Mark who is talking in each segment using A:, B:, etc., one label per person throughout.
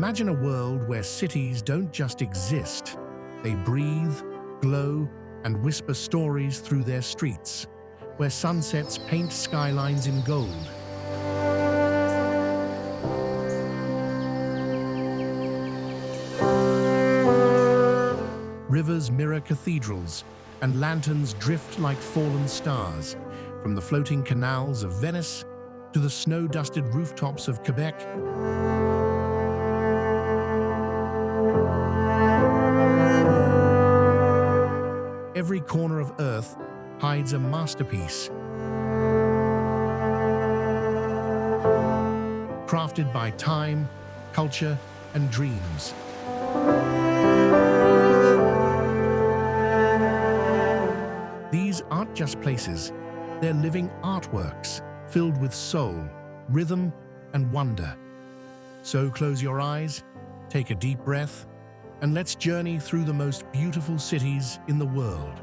A: Imagine a world where cities don't just exist. They breathe, glow, and whisper stories through their streets, where sunsets paint skylines in gold. Rivers mirror cathedrals, and lanterns drift like fallen stars, from the floating canals of Venice to the snow-dusted rooftops of Quebec. Every corner of Earth hides a masterpiece, crafted by time, culture, and dreams. These aren't just places, they're living artworks filled with soul, rhythm, and wonder. So close your eyes, take a deep breath, and let's journey through the most beautiful cities in the world,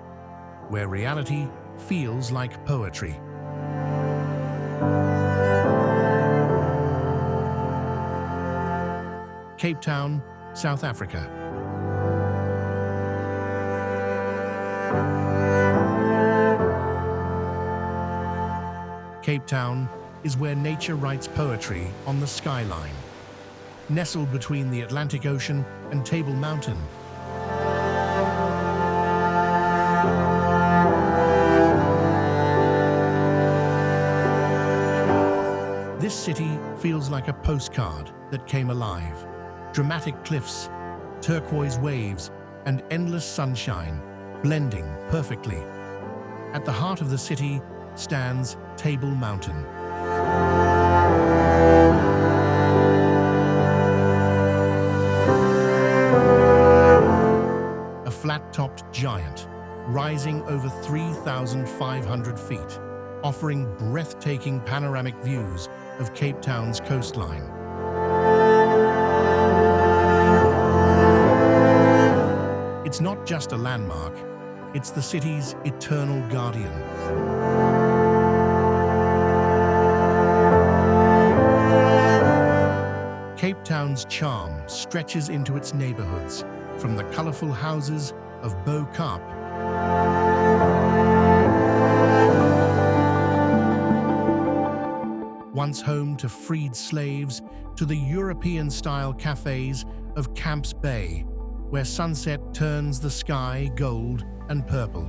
A: where reality feels like poetry. Cape Town, South Africa. Cape Town is where nature writes poetry on the skyline. Nestled between the Atlantic Ocean and Table Mountain. This city feels like a postcard that came alive. Dramatic cliffs, turquoise waves, and endless sunshine blending perfectly. At the heart of the city stands Table Mountain. A flat-topped giant, rising over 3,500 feet, offering breathtaking panoramic views of Cape Town's coastline. It's not just a landmark, it's the city's eternal guardian. Cape Town's charm stretches into its neighborhoods, from the colorful houses of Beau Kaap once home to freed slaves, to the European-style cafes of Camps Bay, where sunset turns the sky gold and purple.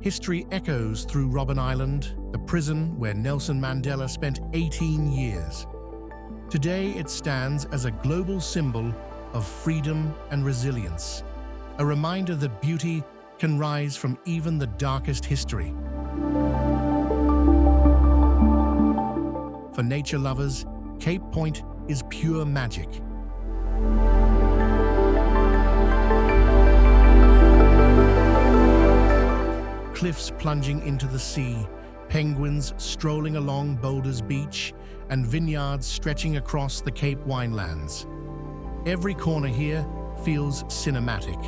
A: History echoes through Robben Island, the prison where Nelson Mandela spent 18 years. Today it stands as a global symbol of freedom and resilience, a reminder that beauty can rise from even the darkest history. For nature lovers, Cape Point is pure magic. Cliffs plunging into the sea, penguins strolling along Boulders Beach, and vineyards stretching across the Cape winelands. Every corner here feels cinematic.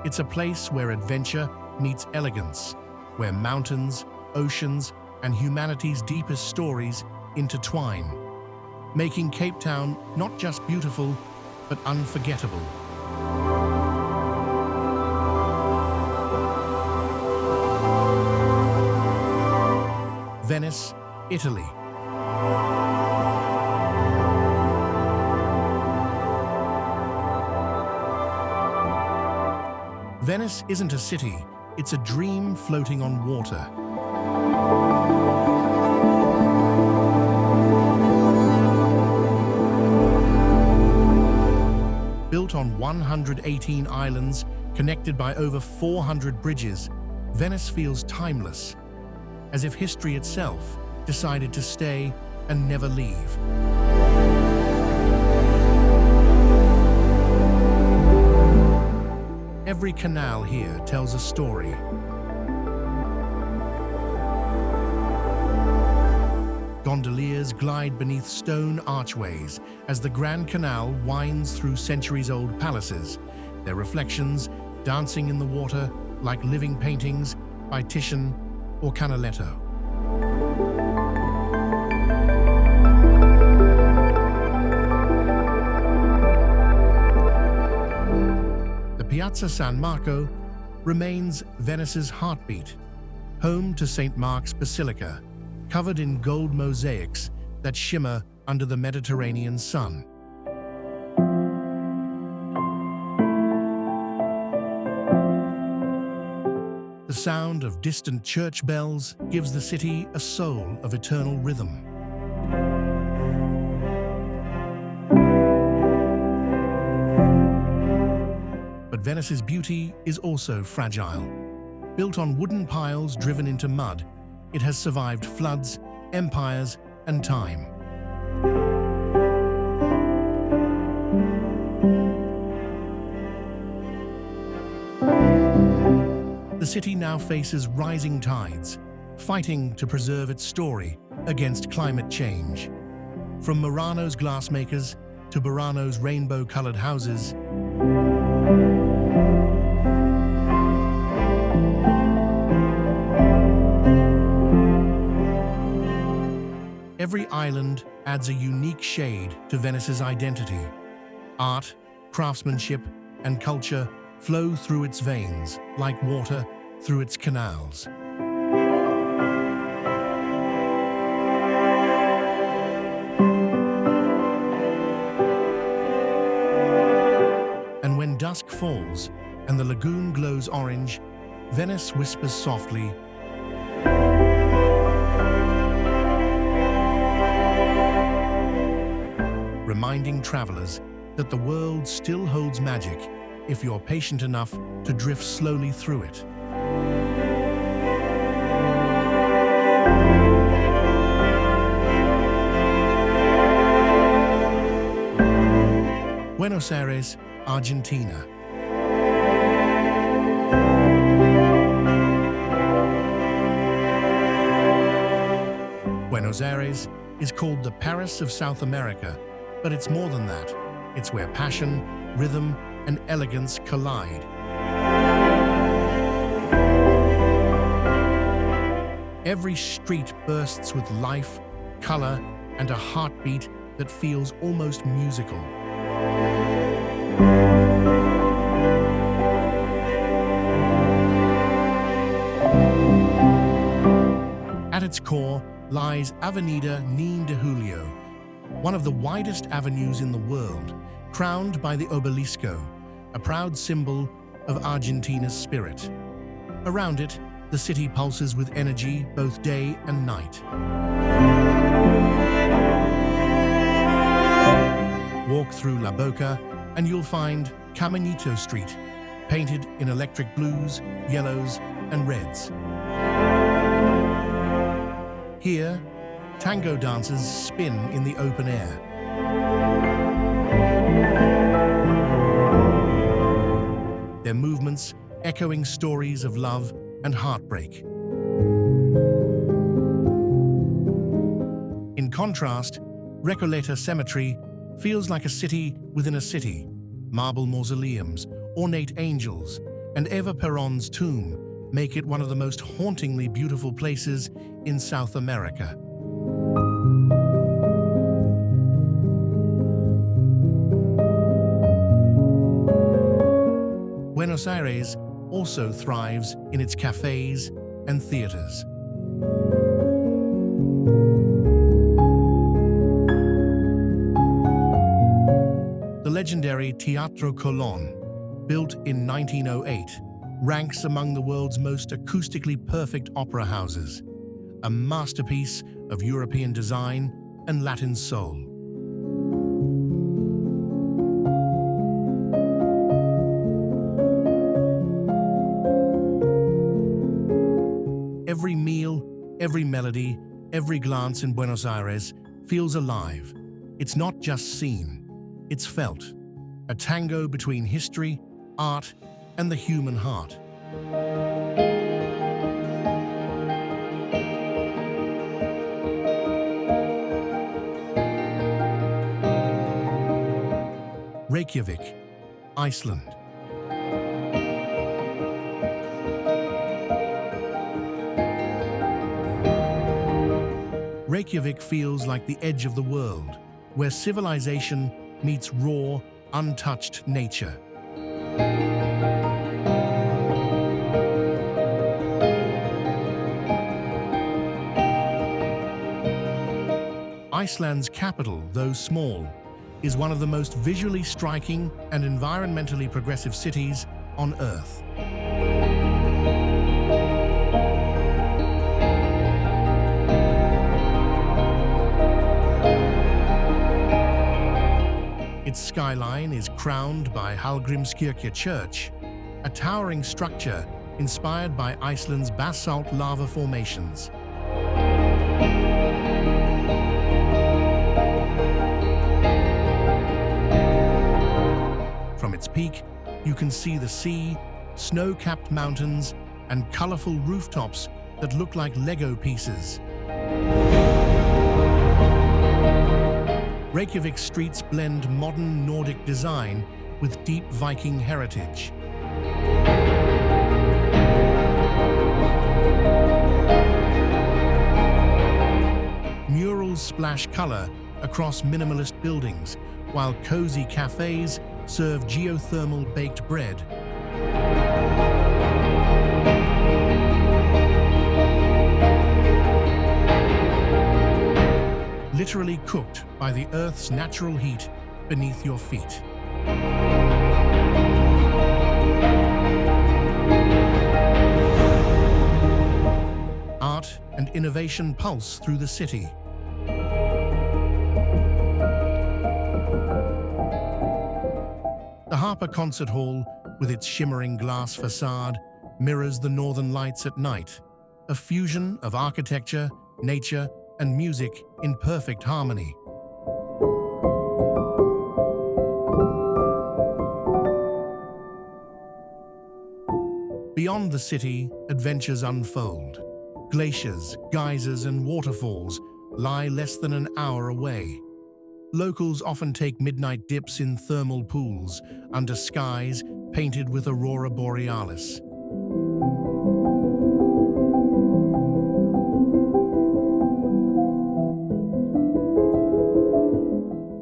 A: It's a place where adventure meets elegance, where mountains, oceans, and humanity's deepest stories intertwine, making Cape Town not just beautiful, but unforgettable. Venice, Italy. Venice isn't a city, it's a dream floating on water. Built on 118 islands, connected by over 400 bridges, Venice feels timeless, as if history itself decided to stay and never leave. Every canal here tells a story. gondoliers glide beneath stone archways as the Grand Canal winds through centuries-old palaces, their reflections dancing in the water like living paintings by Titian or Canaletto. The Piazza San Marco remains Venice's heartbeat, home to St. Mark's Basilica, covered in gold mosaics that shimmer under the Mediterranean sun. The sound of distant church bells gives the city a soul of eternal rhythm. But Venice's beauty is also fragile. Built on wooden piles driven into mud, it has survived floods, empires, and time. The city now faces rising tides, fighting to preserve its story against climate change. From Murano's glassmakers to Burano's rainbow-colored houses, every island adds a unique shade to Venice's identity. Art, craftsmanship, and culture flow through its veins like water through its canals. And when dusk falls and the lagoon glows orange, Venice whispers softly, reminding travelers that the world still holds magic if you're patient enough to drift slowly through it. Buenos Aires, Argentina. Buenos Aires is called the Paris of South America, but it's more than that. It's where passion, rhythm, and elegance collide. Every street bursts with life, color, and a heartbeat that feels almost musical. At its core lies Avenida 9 de Julio, one of the widest avenues in the world, crowned by the Obelisco, a proud symbol of Argentina's spirit. Around it, the city pulses with energy both day and night. Walk through La Boca and you'll find Caminito Street, painted in electric blues, yellows, and reds. Here, tango dancers spin in the open air. Their movements echoing stories of love and heartbreak. In contrast, Recoleta Cemetery feels like a city within a city. Marble mausoleums, ornate angels, and Eva Perón's tomb make it one of the most hauntingly beautiful places in South America. Buenos Aires also thrives in its cafes and theaters. The legendary Teatro Colón, built in 1908, ranks among the world's most acoustically perfect opera houses, a masterpiece of European design and Latin soul. Every meal, every melody, every glance in Buenos Aires feels alive. It's not just seen, it's felt. A tango between history, art, and the human heart. Reykjavik, Iceland. Reykjavik feels like the edge of the world, where civilization meets raw, untouched nature. Iceland's capital, though small, is one of the most visually striking and environmentally progressive cities on Earth. Its skyline is crowned by Hallgrímskirkja Church, a towering structure inspired by Iceland's basalt lava formations. From its peak, you can see the sea, snow-capped mountains, and colorful rooftops that look like Lego pieces. Reykjavik's streets blend modern Nordic design with deep Viking heritage. Murals splash color across minimalist buildings, while cozy cafes serve geothermal baked bread. Literally cooked by the Earth's natural heat beneath your feet. Art and innovation pulse through the city. The Harper Concert Hall, with its shimmering glass facade, mirrors the northern lights at night, a fusion of architecture, nature, and music in perfect harmony. Beyond the city, adventures unfold. Glaciers, geysers, and waterfalls lie less than an hour away. Locals often take midnight dips in thermal pools under skies painted with aurora borealis.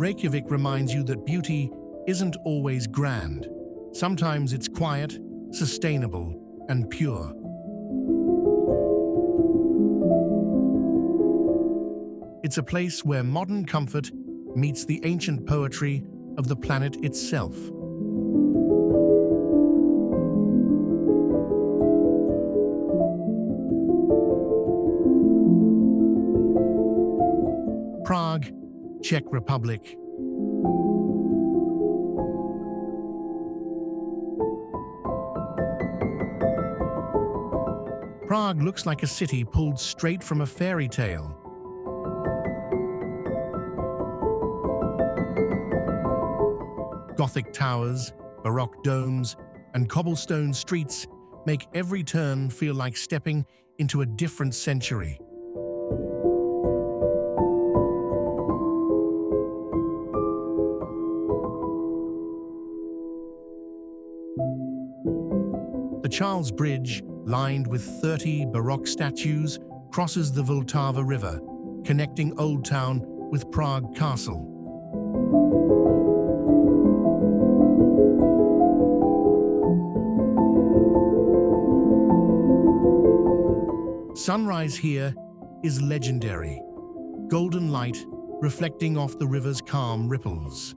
A: Reykjavik reminds you that beauty isn't always grand. Sometimes it's quiet, sustainable, and pure. It's a place where modern comfort meets the ancient poetry of the planet itself. Prague, Czech Republic. Prague looks like a city pulled straight from a fairy tale. Gothic towers, Baroque domes, and cobblestone streets make every turn feel like stepping into a different century. The Charles Bridge, lined with 30 Baroque statues, crosses the Vltava River, connecting Old Town with Prague Castle. Sunrise here is legendary. Golden light reflecting off the river's calm ripples.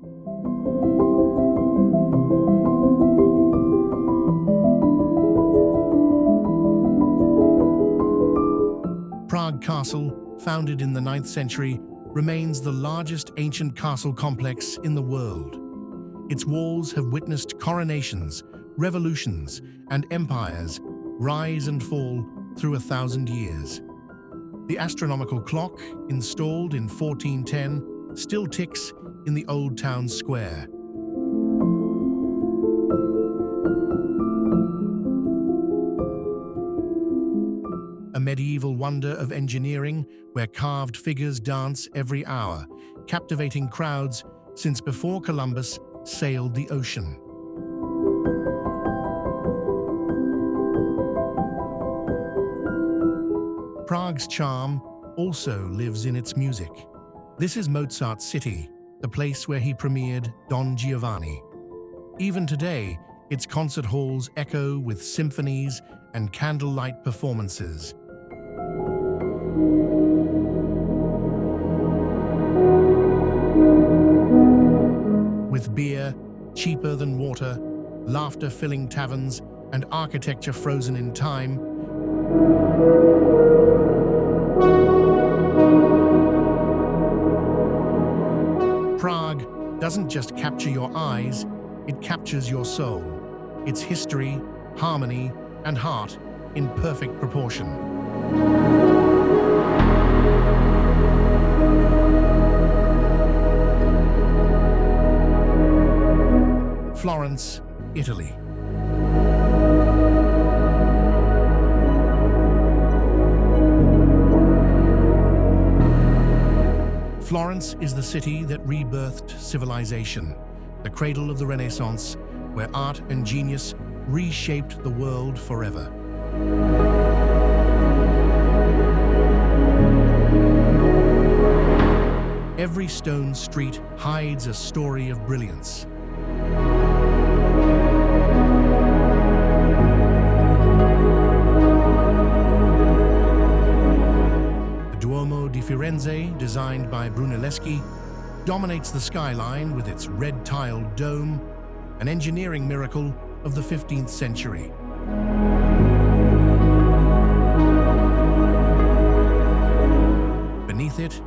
A: Prague Castle, founded in the 9th century, remains the largest ancient castle complex in the world. Its walls have witnessed coronations, revolutions, and empires rise and fall through 1,000 years. The astronomical clock, installed in 1410, still ticks in the Old Town Square. A medieval wonder of engineering where carved figures dance every hour, captivating crowds since before Columbus sailed the ocean. Prague's charm also lives in its music. This is Mozart's city, the place where he premiered Don Giovanni. Even today, its concert halls echo with symphonies and candlelight performances. With beer, cheaper than water, laughter-filling taverns, and architecture frozen in time, Prague doesn't just capture your eyes, it captures your soul, its history, harmony, and heart in perfect proportion. Florence, Italy. Florence is the city that rebirthed civilization, the cradle of the Renaissance, where art and genius reshaped the world forever. Every stone street hides a story of brilliance. Firenze, designed by Brunelleschi, dominates the skyline with its red-tiled dome, an engineering miracle of the 15th century. Beneath it,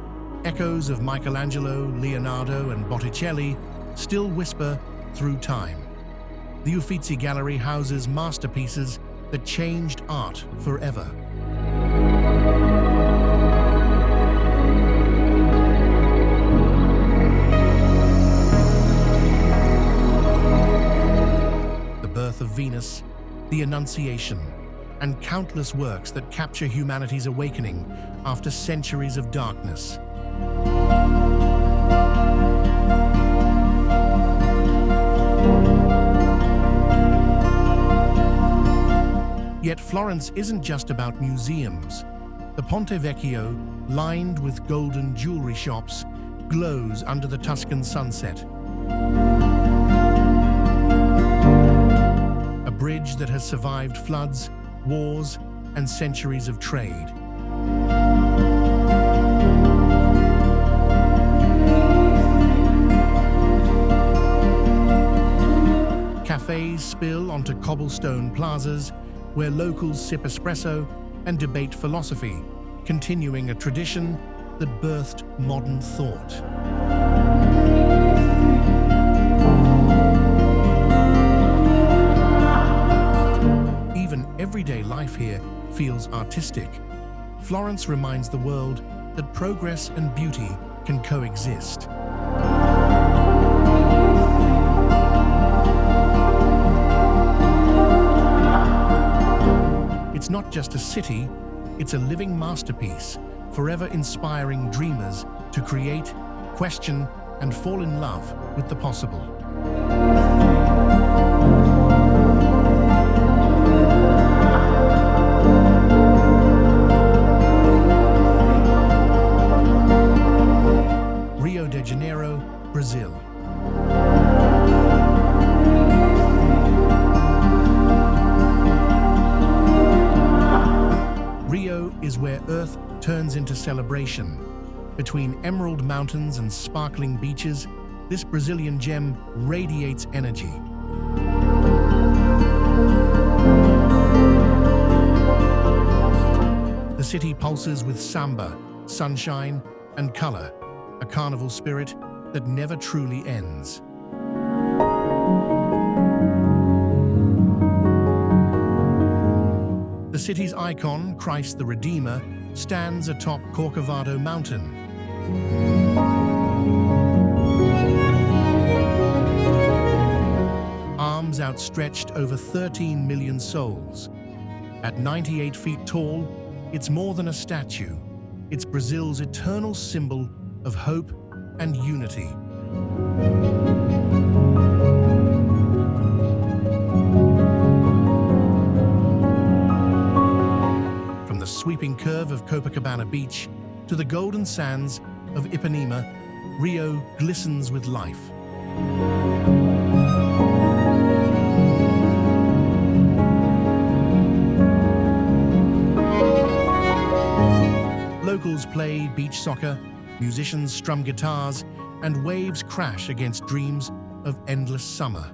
A: echoes of Michelangelo, Leonardo, and Botticelli still whisper through time. The Uffizi Gallery houses masterpieces that changed art forever. Of Venus, the Annunciation, and countless works that capture humanity's awakening after centuries of darkness. Yet Florence isn't just about museums. The Ponte Vecchio, lined with golden jewelry shops, glows under the Tuscan sunset. A bridge that has survived floods, wars, and centuries of trade. Cafes spill onto cobblestone plazas where locals sip espresso and debate philosophy, continuing a tradition that birthed modern thought. Everyday life here feels artistic. Florence reminds the world that progress and beauty can coexist. It's not just a city, it's a living masterpiece, forever inspiring dreamers to create, question, and fall in love with the possible. Brazil. Rio is where Earth turns into celebration. Between emerald mountains and sparkling beaches, this Brazilian gem radiates energy. The city pulses with samba, sunshine, and color, a carnival spirit that never truly ends. The city's icon, Christ the Redeemer, stands atop Corcovado Mountain. Arms outstretched over 13 million souls. At 98 feet tall, it's more than a statue. It's Brazil's eternal symbol of hope and unity. sweeping curve of Copacabana Beach to the golden sands of Ipanema, Rio glistens with life. Locals play beach soccer, musicians strum guitars, and waves crash against dreams of endless summer.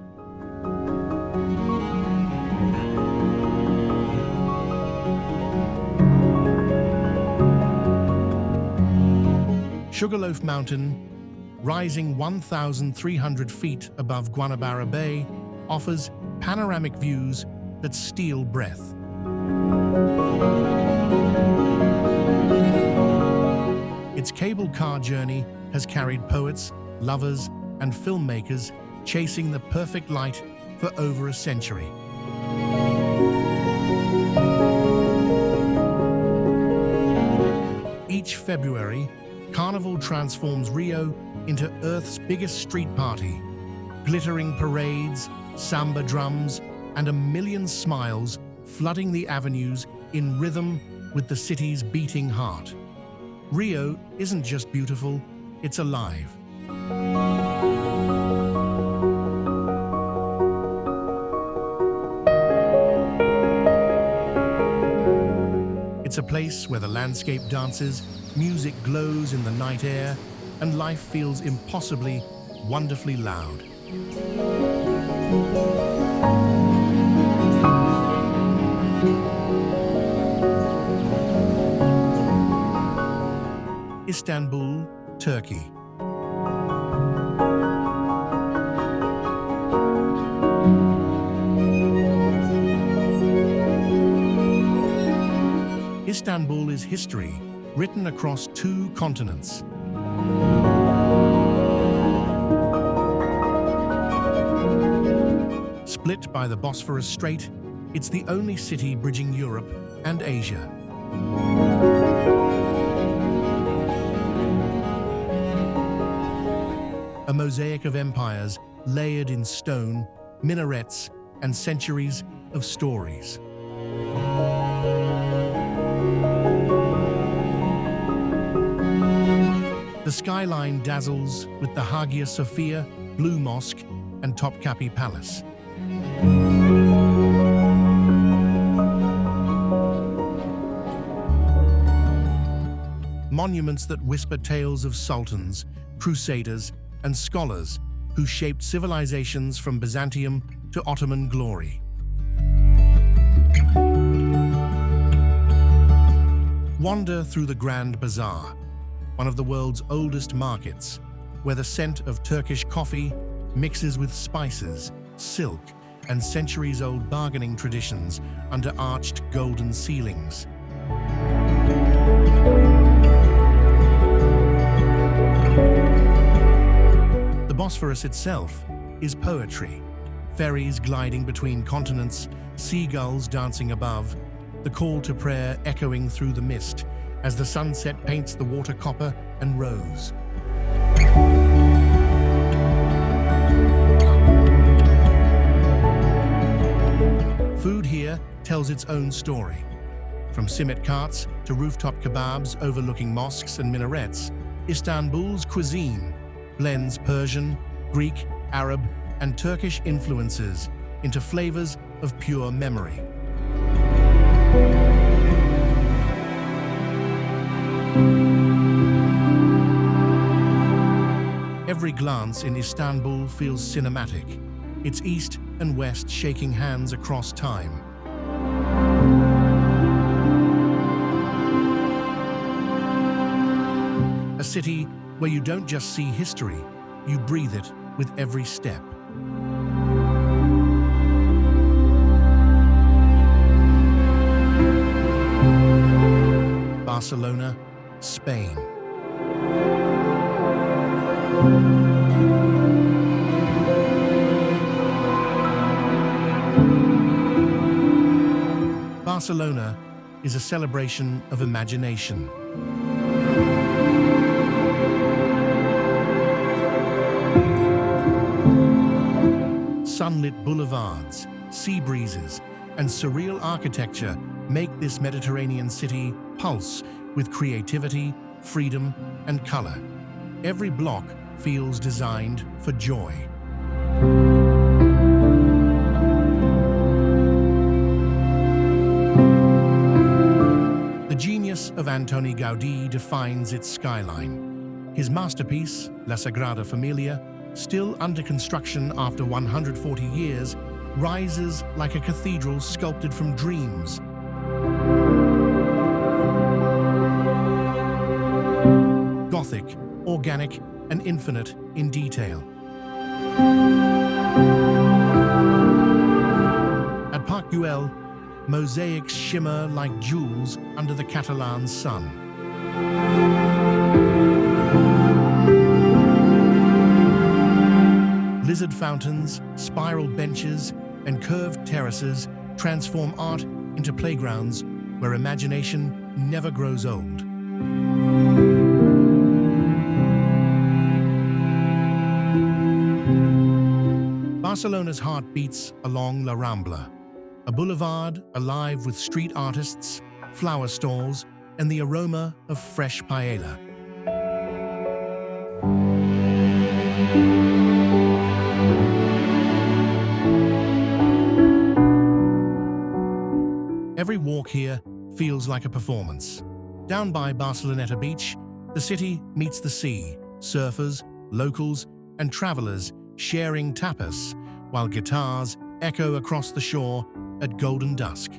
A: Sugarloaf Mountain, rising 1,300 feet above Guanabara Bay, offers panoramic views that steal breath. Its cable car journey has carried poets, lovers, and filmmakers chasing the perfect light for over a century. Each February, Carnival transforms Rio into Earth's biggest street party. Glittering parades, samba drums, and a million smiles flooding the avenues in rhythm with the city's beating heart. Rio isn't just beautiful, it's alive. It's a place where the landscape dances, music glows in the night air, and life feels impossibly, wonderfully loud. Istanbul, Turkey. Istanbul is history, written across 2 continents. Split by the Bosphorus Strait, it's the only city bridging Europe and Asia. A mosaic of empires layered in stone, minarets, and centuries of stories. The skyline dazzles with the Hagia Sophia, Blue Mosque, and Topkapi Palace. Monuments that whisper tales of sultans, crusaders, and scholars who shaped civilizations from Byzantium to Ottoman glory. Wander through the Grand Bazaar, one of the world's oldest markets, where the scent of Turkish coffee mixes with spices, silk, and centuries-old bargaining traditions under arched golden ceilings. The Bosphorus itself is poetry. Ferries gliding between continents, seagulls dancing above, the call to prayer echoing through the mist as the sunset paints the water copper and rose. Food here tells its own story. From simit carts to rooftop kebabs overlooking mosques and minarets, Istanbul's cuisine blends Persian, Greek, Arab, and Turkish influences into flavors of pure memory. Every glance in Istanbul feels cinematic, its east and west shaking hands across time. A city where you don't just see history, you breathe it with every step. Barcelona, Spain. Barcelona is a celebration of imagination. Sunlit boulevards, sea breezes, and surreal architecture make this Mediterranean city pulse with creativity, freedom, and color. Every block feels designed for joy. The genius of Antoni Gaudí defines its skyline. His masterpiece, La Sagrada Familia, still under construction after 140 years, rises like a cathedral sculpted from dreams. Gothic, organic, and infinite in detail. At Parc Güell, mosaics shimmer like jewels under the Catalan sun. Lizard fountains, spiral benches, and curved terraces transform art into playgrounds where imagination never grows old. Barcelona's heart beats along La Rambla, a boulevard alive with street artists, flower stalls, and the aroma of fresh paella. Every walk here feels like a performance. Down by Barceloneta Beach, the city meets the sea, surfers, locals, and travelers sharing tapas, while guitars echo across the shore at golden dusk.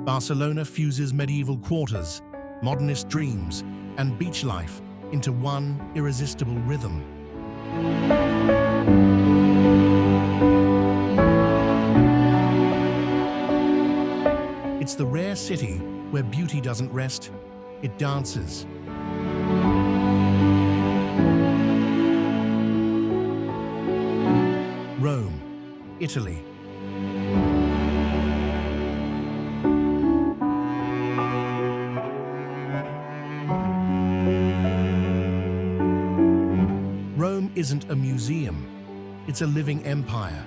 A: Barcelona fuses medieval quarters, modernist dreams, and beach life into one irresistible rhythm. It's the rare city where beauty doesn't rest, it dances. Rome, Italy. Rome isn't a museum, it's a living empire.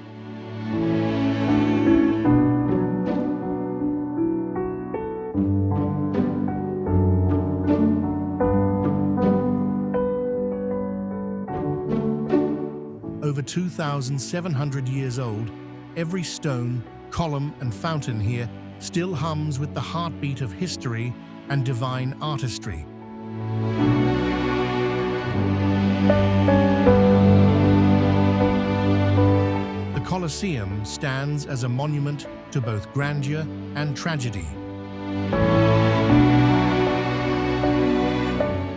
A: Over 2,700 years old, every stone, column, and fountain here still hums with the heartbeat of history and divine artistry. The Colosseum stands as a monument to both grandeur and tragedy.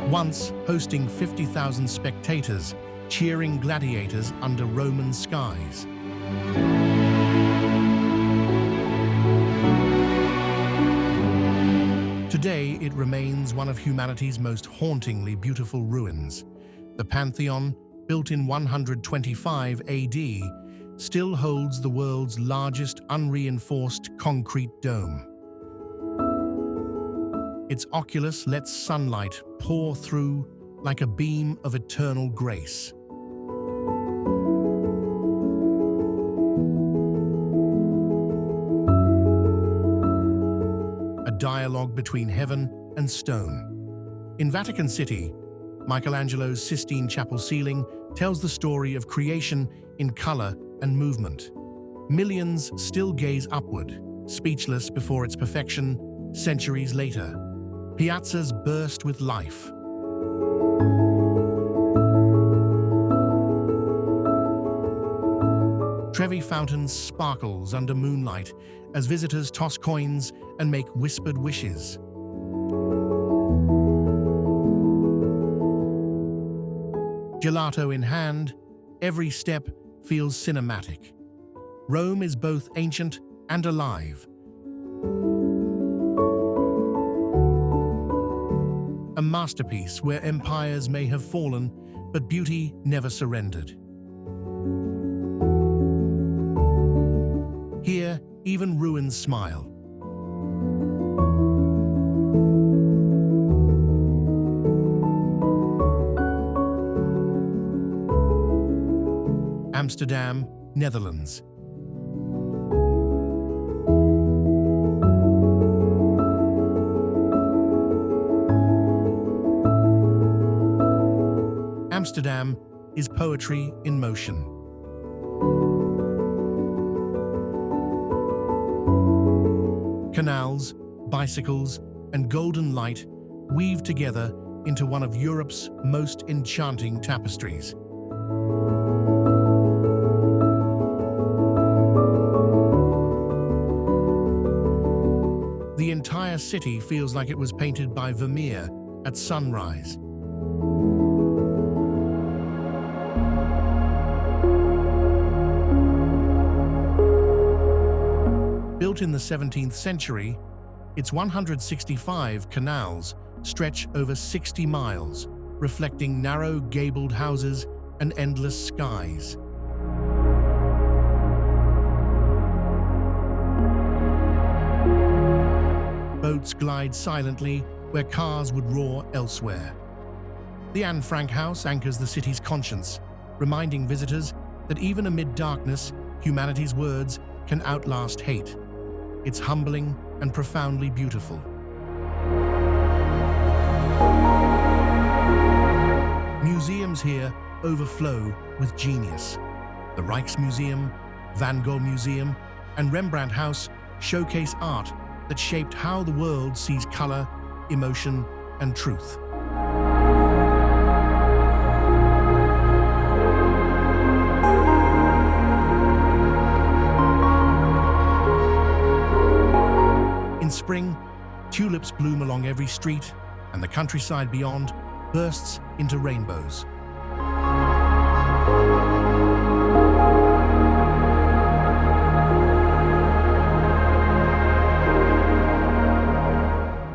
A: Once hosting 50,000 spectators, cheering gladiators under Roman skies. Today, it remains one of humanity's most hauntingly beautiful ruins. The Pantheon, built in 125 AD, still holds the world's largest unreinforced concrete dome. Its oculus lets sunlight pour through like a beam of eternal grace. A dialogue between heaven and stone. In Vatican City, Michelangelo's Sistine Chapel ceiling tells the story of creation in color and movement. Millions still gaze upward, speechless before its perfection centuries later. Piazzas burst with life. Trevi Fountain sparkles under moonlight as visitors toss coins and make whispered wishes. Gelato in hand, every step feels cinematic. Rome is both ancient and alive. A masterpiece where empires may have fallen, but beauty never surrendered. Here, even ruins smile. Amsterdam, Netherlands. Amsterdam is poetry in motion. Canals, bicycles, and golden light weave together into one of Europe's most enchanting tapestries. The entire city feels like it was painted by Vermeer at sunrise. Built in the 17th century, its 165 canals stretch over 60 miles, reflecting narrow gabled houses and endless skies. Boats glide silently where cars would roar elsewhere. The Anne Frank House anchors the city's conscience, reminding visitors that even amid darkness, humanity's words can outlast hate. It's humbling and profoundly beautiful. Museums here overflow with genius. The Rijksmuseum, Van Gogh Museum, and Rembrandt House showcase art that shaped how the world sees color, emotion, and truth. In spring, tulips bloom along every street, and the countryside beyond bursts into rainbows.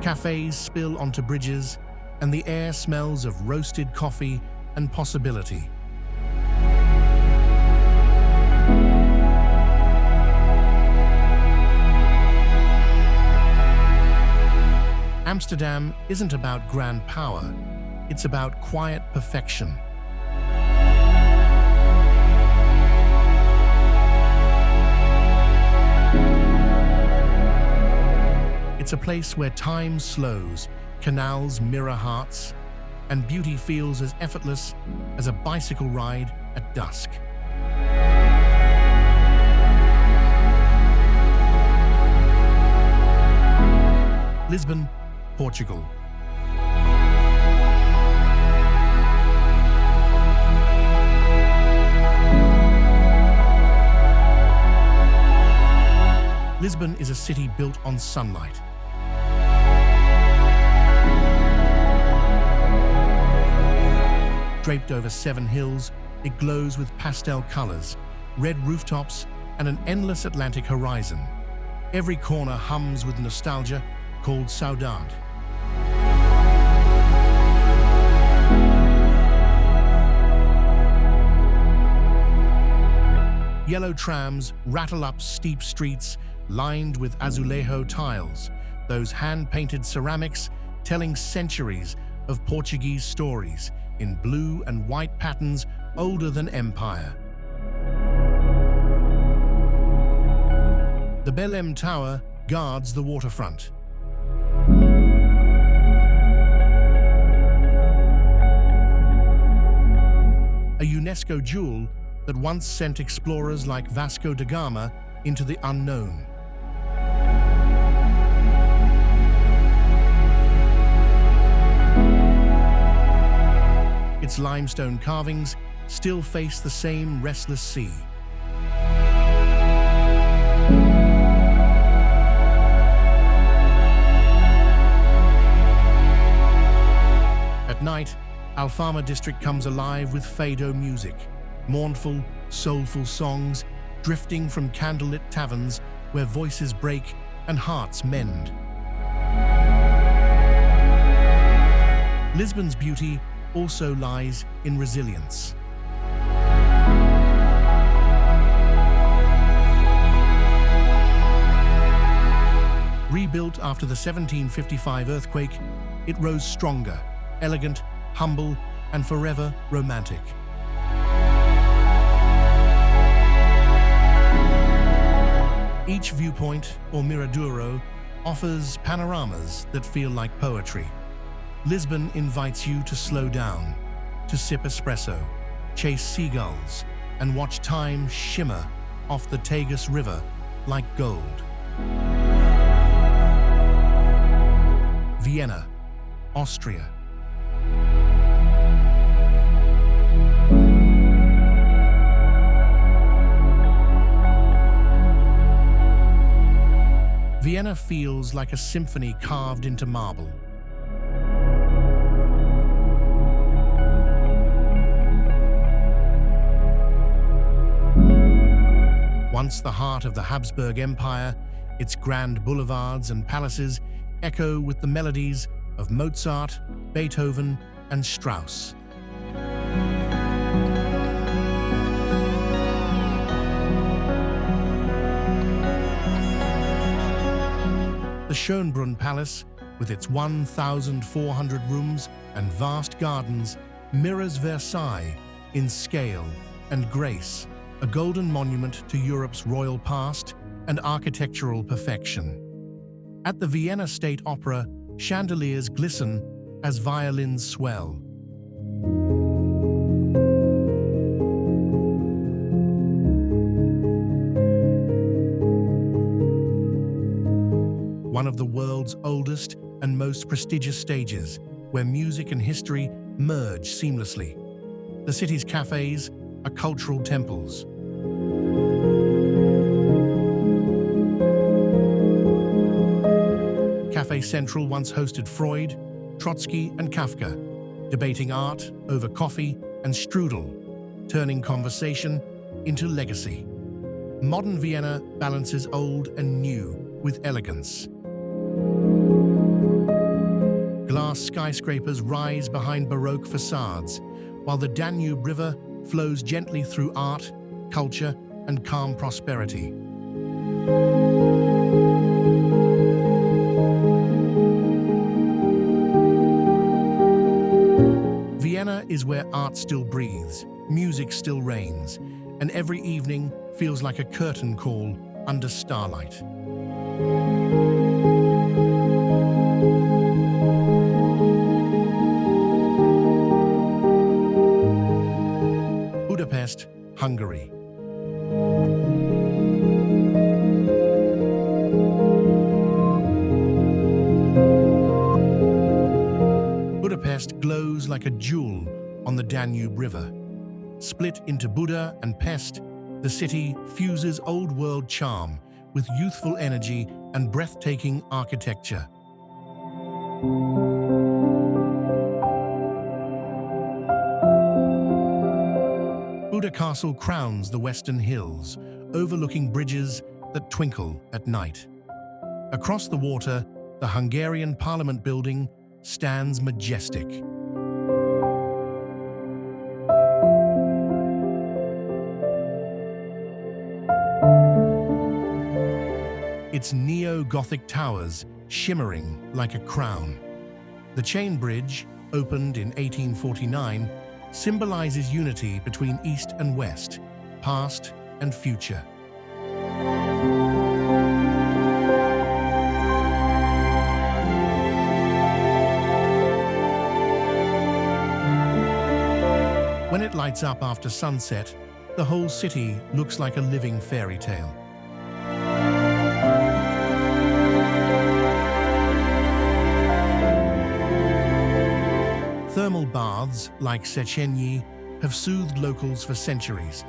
A: Cafes spill onto bridges, and the air smells of roasted coffee and possibility. Amsterdam isn't about grand power, it's about quiet perfection. It's a place where time slows, canals mirror hearts, and beauty feels as effortless as a bicycle ride at dusk. Lisbon, Portugal. Lisbon is a city built on sunlight. Draped over 7 hills, it glows with pastel colors, red rooftops, and an endless Atlantic horizon. Every corner hums with nostalgia, called saudade. Yellow trams rattle up steep streets lined with azulejo tiles, those hand-painted ceramics telling centuries of Portuguese stories in blue and white patterns older than empire. The Belém Tower guards the waterfront. A UNESCO jewel that once sent explorers like Vasco da Gama into the unknown. Its limestone carvings still face the same restless sea. At night, Alfama district comes alive with fado music, mournful, soulful songs drifting from candlelit taverns where voices break and hearts mend. Lisbon's beauty also lies in resilience. Rebuilt after the 1755 earthquake, it rose stronger, elegant, humble, and forever romantic. Each viewpoint, or miraduro, offers panoramas that feel like poetry. Lisbon invites you to slow down, to sip espresso, chase seagulls, and watch time shimmer off the Tagus River like gold. Vienna, Austria. Vienna feels like a symphony carved into marble. Once the heart of the Habsburg Empire, its grand boulevards and palaces echo with the melodies of Mozart, Beethoven, and Strauss. The Schönbrunn Palace, with its 1,400 rooms and vast gardens, mirrors Versailles in scale and grace, a golden monument to Europe's royal past and architectural perfection. At the Vienna State Opera, chandeliers glisten as violins swell. One of the world's oldest and most prestigious stages, where music and history merge seamlessly. The city's cafes are cultural temples. Café Central once hosted Freud, Trotsky, and Kafka, debating art over coffee and strudel, turning conversation into legacy. Modern Vienna balances old and new with elegance. Glass skyscrapers rise behind Baroque facades, while the Danube River flows gently through art, culture, and calm prosperity. Vienna is where art still breathes, music still reigns, and every evening feels like a curtain call under starlight. Budapest, Hungary. Budapest glows like a jewel on the Danube River. Split into Buda and Pest, the city fuses old-world charm with youthful energy and breathtaking architecture. Buda Castle crowns the western hills, overlooking bridges that twinkle at night. Across the water, the Hungarian Parliament building stands majestic. Its neo-Gothic towers shimmering like a crown. The Chain Bridge, opened in 1849, symbolizes unity between East and West, past and future. When it lights up after sunset, the whole city looks like a living fairy tale. Thermal baths like Széchenyi have soothed locals for centuries.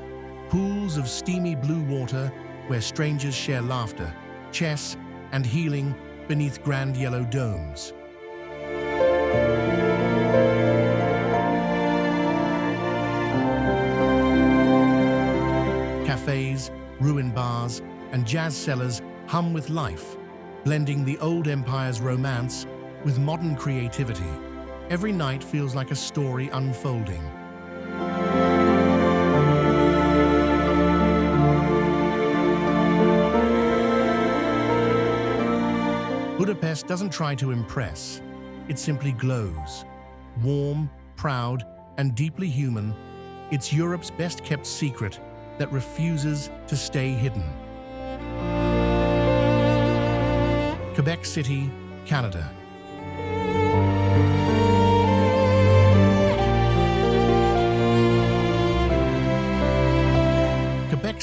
A: Pools of steamy blue water where strangers share laughter, chess, and healing beneath grand yellow domes. Cafes, ruin bars, and jazz cellars hum with life, blending the old empire's romance with modern creativity. Every night feels like a story unfolding. Budapest doesn't try to impress. It simply glows. Warm, proud, and deeply human, it's Europe's best-kept secret that refuses to stay hidden. Quebec City, Canada.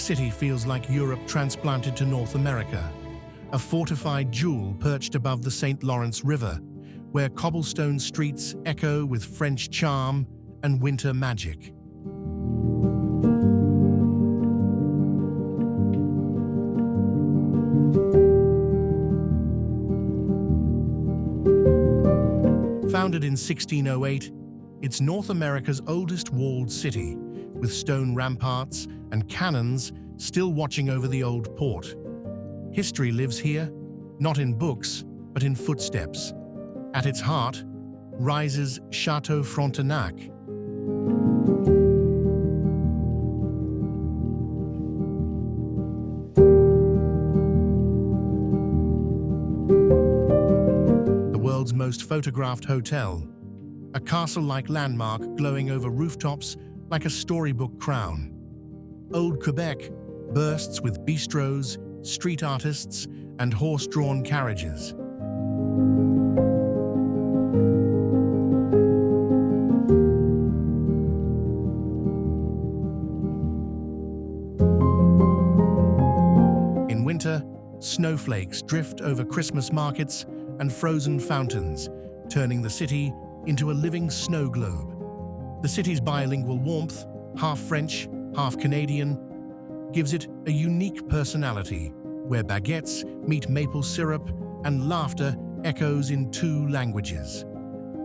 A: City feels like Europe transplanted to North America, a fortified jewel perched above the St. Lawrence River, where cobblestone streets echo with French charm and winter magic. Founded in 1608, it's North America's oldest walled city, with stone ramparts and cannons still watching over the old port. History lives here, not in books, but in footsteps. At its heart rises Chateau Frontenac. The world's most photographed hotel, a castle-like landmark glowing over rooftops like a storybook crown. Old Quebec bursts with bistros, street artists, and horse-drawn carriages. In winter, snowflakes drift over Christmas markets and frozen fountains, turning the city into a living snow globe. The city's bilingual warmth, half French, half Canadian, gives it a unique personality, where baguettes meet maple syrup and laughter echoes in two languages.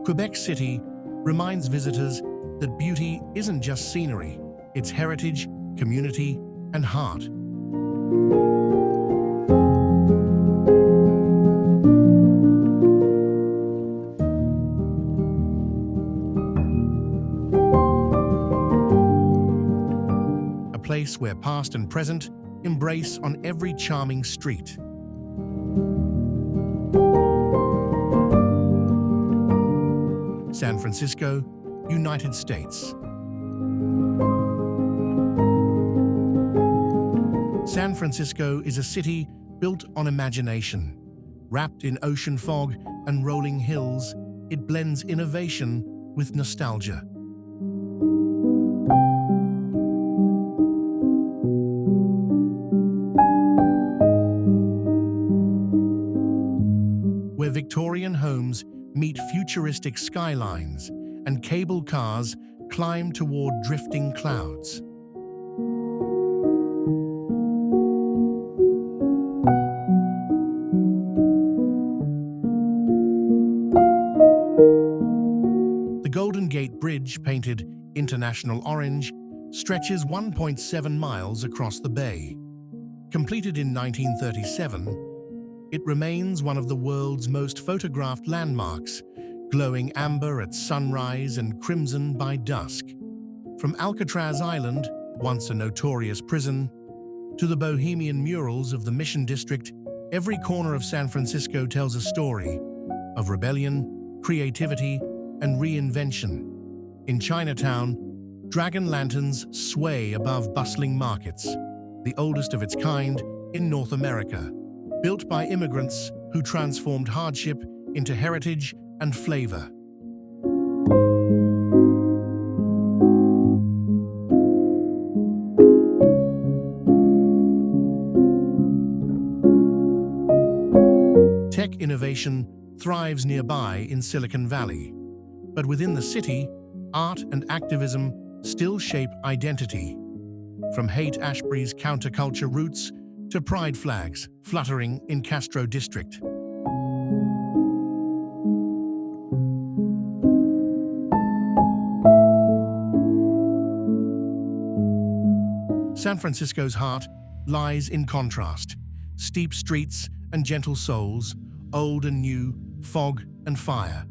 A: Quebec City reminds visitors that beauty isn't just scenery, it's heritage, community, and heart. A place where past and present embrace on every charming street. San Francisco, United States. San Francisco is a city built on imagination. Wrapped in ocean fog and rolling hills, it blends innovation with nostalgia. Where Victorian homes meet futuristic skylines and cable cars climb toward drifting clouds. The Golden Gate Bridge, painted international orange, stretches 1.7 miles across the bay. Completed in 1937, it remains one of the world's most photographed landmarks, glowing amber at sunrise and crimson by dusk. From Alcatraz Island, once a notorious prison, to the bohemian murals of the Mission District, every corner of San Francisco tells a story of rebellion, creativity, and reinvention. In Chinatown, dragon lanterns sway above bustling markets, the oldest of its kind in North America, built by immigrants who transformed hardship into heritage and flavor. Tech innovation thrives nearby in Silicon Valley, but within the city, art and activism still shape identity. From Haight-Ashbury's counterculture roots to pride flags fluttering in Castro District. San Francisco's heart lies in contrast. Steep streets and gentle souls, old and new, fog and fire.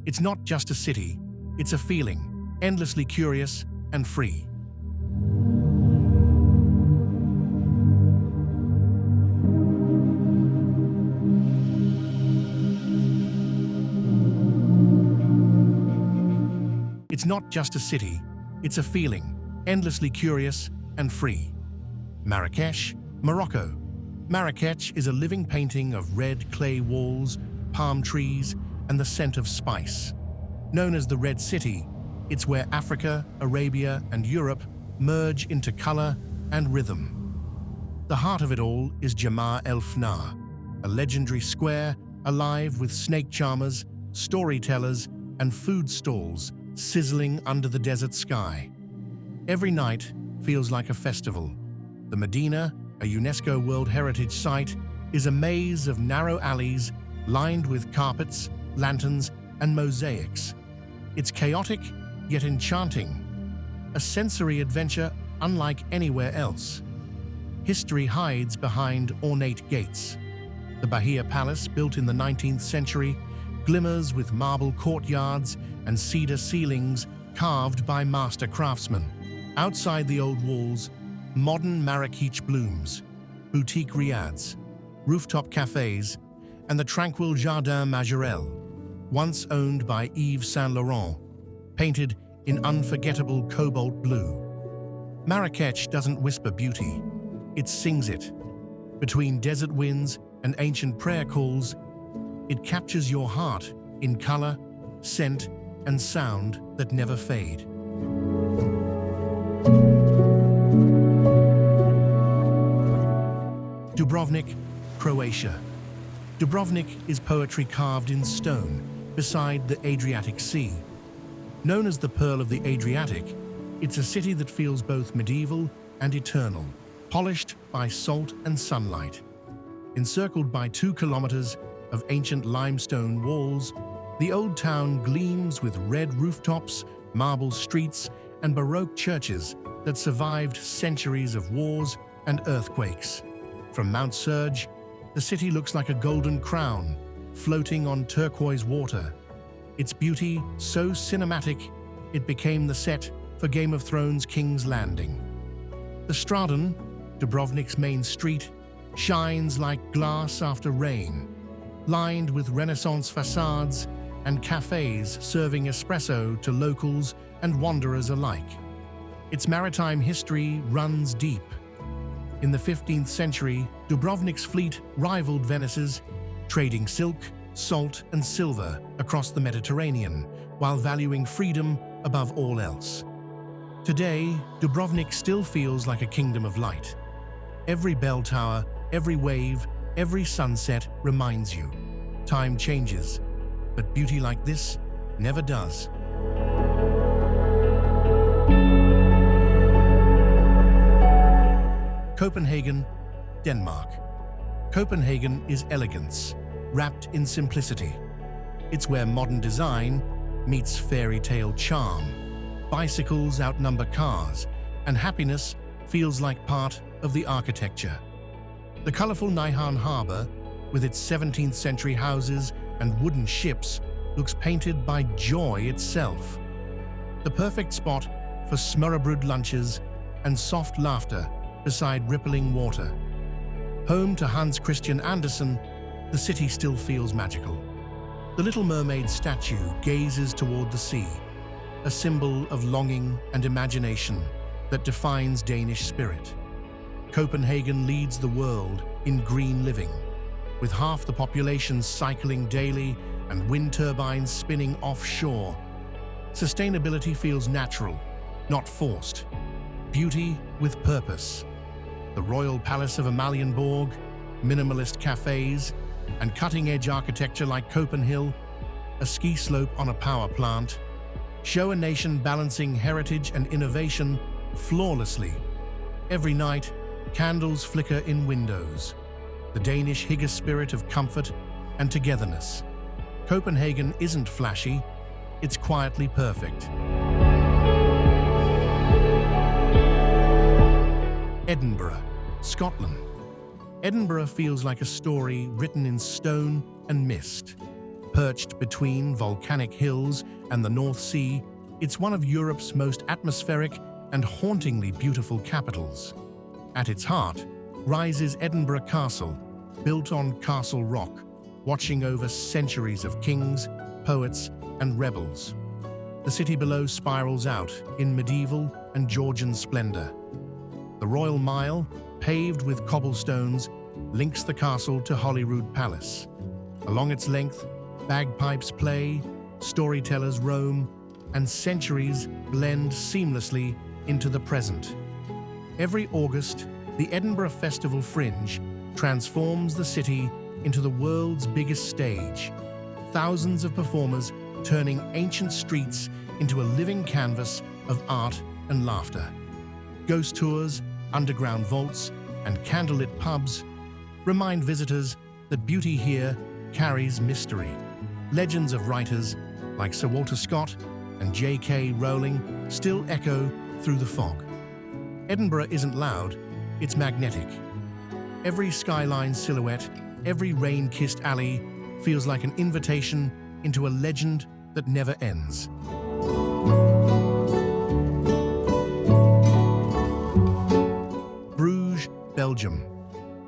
A: It's not just a city, it's a feeling, endlessly curious and free. It's not just a city, it's a feeling, endlessly curious and free. Marrakech, Morocco. Marrakech is a living painting of red clay walls, palm trees, and the scent of spice. Known as the Red City, it's where Africa, Arabia, and Europe merge into color and rhythm. The heart of it all is Jamar El Fnar, a legendary square alive with snake charmers, storytellers, and food stalls sizzling under the desert sky. Every night feels like a festival. The Medina, a UNESCO World Heritage Site, is a maze of narrow alleys lined with carpets, lanterns, and mosaics. It's chaotic, yet enchanting, a sensory adventure unlike anywhere else. History hides behind ornate gates. The Bahia Palace, built in the 19th century, glimmers with marble courtyards and cedar ceilings carved by master craftsmen. Outside the old walls, modern Marrakech blooms, boutique riads, rooftop cafes, and the tranquil Jardin Majorelle, once owned by Yves Saint Laurent, painted in unforgettable cobalt blue. Marrakech doesn't whisper beauty, it sings it. Between desert winds and ancient prayer calls, it captures your heart in color, scent, and sound that never fade. Dubrovnik, Croatia. Dubrovnik is poetry carved in stone beside the Adriatic Sea. Known as the Pearl of the Adriatic, it's a city that feels both medieval and eternal, polished by salt and sunlight. Encircled by 2 kilometers of ancient limestone walls, the old town gleams with red rooftops, marble streets, and Baroque churches that survived centuries of wars and earthquakes. From Mount Surge, the city looks like a golden crown, floating on turquoise water. Its beauty so cinematic, it became the set for Game of Thrones' King's Landing. The Stradon, Dubrovnik's main street, shines like glass after rain, lined with Renaissance facades and cafes serving espresso to locals and wanderers alike. Its maritime history runs deep. In the 15th century, Dubrovnik's fleet rivaled Venice's, trading silk, salt, and silver across the Mediterranean, while valuing freedom above all else. Today, Dubrovnik still feels like a kingdom of light. Every bell tower, every wave, every sunset reminds you. Time changes, but beauty like this never does. Copenhagen, Denmark. Copenhagen is elegance, wrapped in simplicity. It's where modern design meets fairy tale charm. Bicycles outnumber cars, and happiness feels like part of the architecture. The colorful Nyhavn harbor, with its 17th century houses and wooden ships, looks painted by joy itself. The perfect spot for smørrebrød lunches and soft laughter beside rippling water. Home to Hans Christian Andersen, the city still feels magical. The Little Mermaid statue gazes toward the sea, a symbol of longing and imagination that defines Danish spirit. Copenhagen leads the world in green living, with half the population cycling daily and wind turbines spinning offshore. Sustainability feels natural, not forced. Beauty with purpose. The Royal Palace of Amalienborg, minimalist cafes, and cutting-edge architecture like Copenhill, a ski slope on a power plant, show a nation balancing heritage and innovation flawlessly. Every night, candles flicker in windows, the Danish hygge spirit of comfort and togetherness. Copenhagen isn't flashy, it's quietly perfect. Edinburgh, Scotland. Edinburgh feels like a story written in stone and mist. Perched between volcanic hills and the North Sea, it's one of Europe's most atmospheric and hauntingly beautiful capitals. At its heart rises Edinburgh Castle, built on Castle Rock, watching over centuries of kings, poets, and rebels. The city below spirals out in medieval and Georgian splendor. The Royal Mile, paved with cobblestones, links the castle to Holyrood Palace. Along its length, bagpipes play, storytellers roam, and centuries blend seamlessly into the present. Every August, The Edinburgh Festival Fringe transforms the city into the world's biggest stage. Thousands of performers turning ancient streets into a living canvas of art and laughter. Ghost tours, underground vaults, and candlelit pubs remind visitors that beauty here carries mystery. Legends of writers like Sir Walter Scott and J.K. Rowling still echo through the fog. Edinburgh isn't loud, it's magnetic. Every skyline silhouette, every rain-kissed alley feels like an invitation into a legend that never ends. Bruges, Belgium.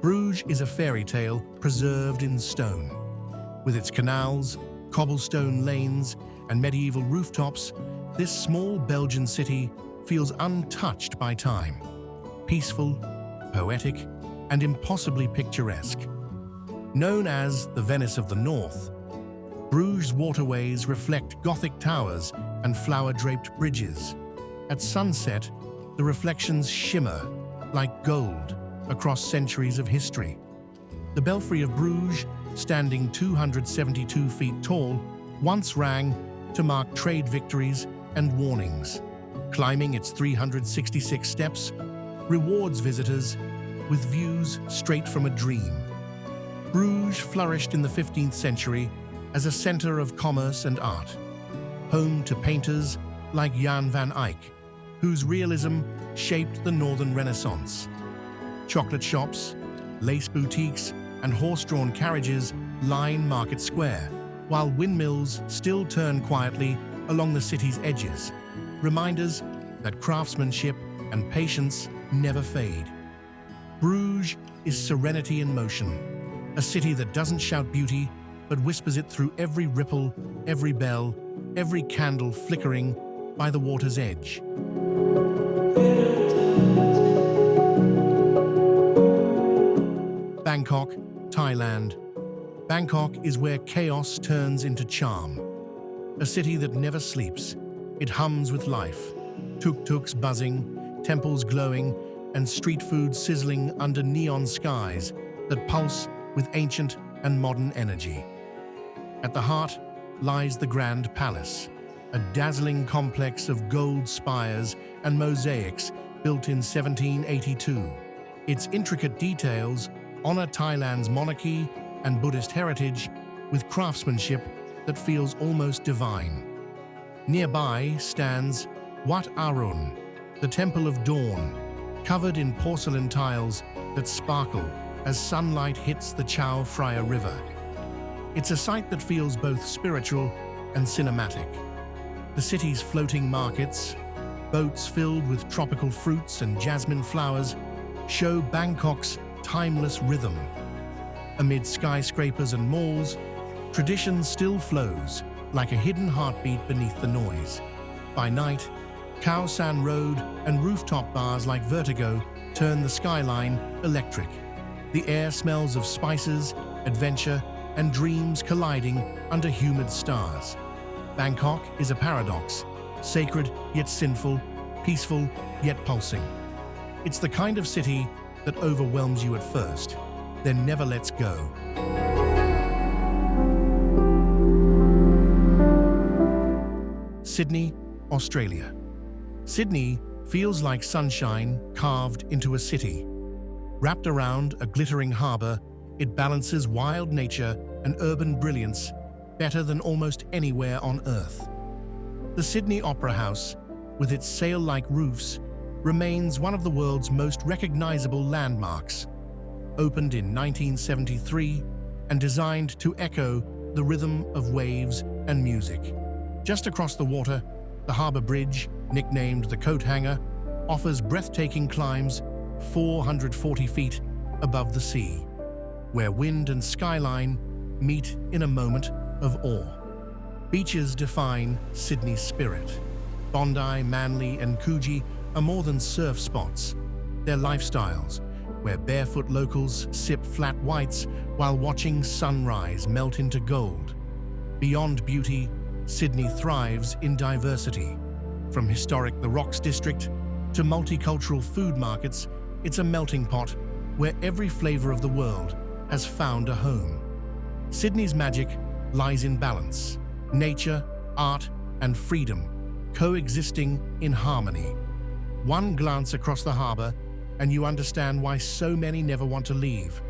A: Bruges is a fairy tale preserved in stone. With its canals, cobblestone lanes, and medieval rooftops, this small Belgian city feels untouched by time. Peaceful, poetic, and impossibly picturesque. Known as the Venice of the North, Bruges' waterways reflect Gothic towers and flower-draped bridges. At sunset, the reflections shimmer like gold across centuries of history. The Belfry of Bruges, standing 272 feet tall, once rang to mark trade victories and warnings. Climbing its 366 steps rewards visitors with views straight from a dream. Bruges flourished in the 15th century as a center of commerce and art, home to painters like Jan van Eyck, whose realism shaped the Northern Renaissance. Chocolate shops, lace boutiques, and horse-drawn carriages line Market Square, while windmills still turn quietly along the city's edges, reminders that craftsmanship and patience never fade. Bruges is serenity in motion, a city that doesn't shout beauty, but whispers it through every ripple, every bell, every candle flickering by the water's edge. Bangkok, Thailand. Bangkok is where chaos turns into charm. A city that never sleeps. It hums with life. Tuk-tuks buzzing, temples glowing, and street food sizzling under neon skies that pulse with ancient and modern energy. At the heart lies the Grand Palace, a dazzling complex of gold spires and mosaics built in 1782. Its intricate details honor Thailand's monarchy and Buddhist heritage with craftsmanship that feels almost divine. Nearby stands Wat Arun, the Temple of Dawn, covered in porcelain tiles that sparkle as sunlight hits the Chao Phraya River. It's a sight that feels both spiritual and cinematic. The city's floating markets, boats filled with tropical fruits and jasmine flowers, show Bangkok's timeless rhythm. Amid skyscrapers and malls, tradition still flows like a hidden heartbeat beneath the noise. By night, Khao San Road and rooftop bars like Vertigo turn the skyline electric. The air smells of spices, adventure, and dreams colliding under humid stars. Bangkok is a paradox, sacred yet sinful, peaceful yet pulsing. It's the kind of city that overwhelms you at first, then never lets go. Sydney, Australia. Sydney feels like sunshine carved into a city. Wrapped around a glittering harbour, it balances wild nature and urban brilliance better than almost anywhere on Earth. The Sydney Opera House, with its sail-like roofs, remains one of the world's most recognizable landmarks. Opened in 1973 and designed to echo the rhythm of waves and music. Just across the water, the Harbour Bridge, nicknamed the Coat Hanger, offers breathtaking climbs 440 feet above the sea, where wind and skyline meet in a moment of awe. Beaches define Sydney's spirit. Bondi, Manly, and Coogee are more than surf spots. They're lifestyles, where barefoot locals sip flat whites while watching sunrise melt into gold. Beyond beauty, Sydney thrives in diversity. From historic The Rocks district to multicultural food markets, It's a melting pot where every flavor of the world has found a home. Sydney's magic lies in balance, nature, art, and freedom coexisting in harmony. One glance across the harbour and you understand why so many never want to leave.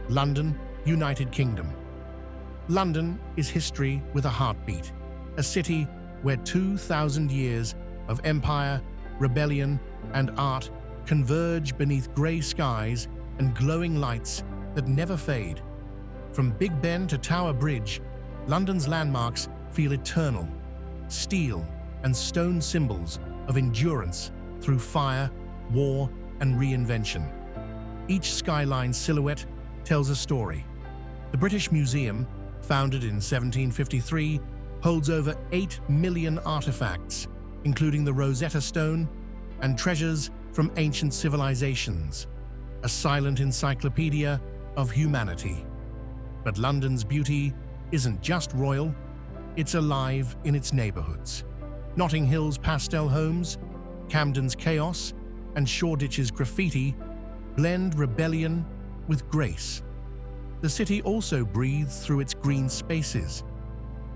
A: London, United Kingdom. London is history with a heartbeat, a city where 2,000 years of empire, rebellion, and art converge beneath grey skies and glowing lights that never fade. From Big Ben to Tower Bridge, London's landmarks feel eternal, steel and stone symbols of endurance through fire, war, and reinvention. Each skyline silhouette tells a story. The British Museum, founded in 1753, holds over 8 million artifacts, including the Rosetta Stone and treasures from ancient civilizations, a silent encyclopedia of humanity. But London's beauty isn't just royal, it's alive in its neighborhoods. Notting Hill's pastel homes, Camden's chaos, and Shoreditch's graffiti blend rebellion with grace. The city also breathes through its green spaces.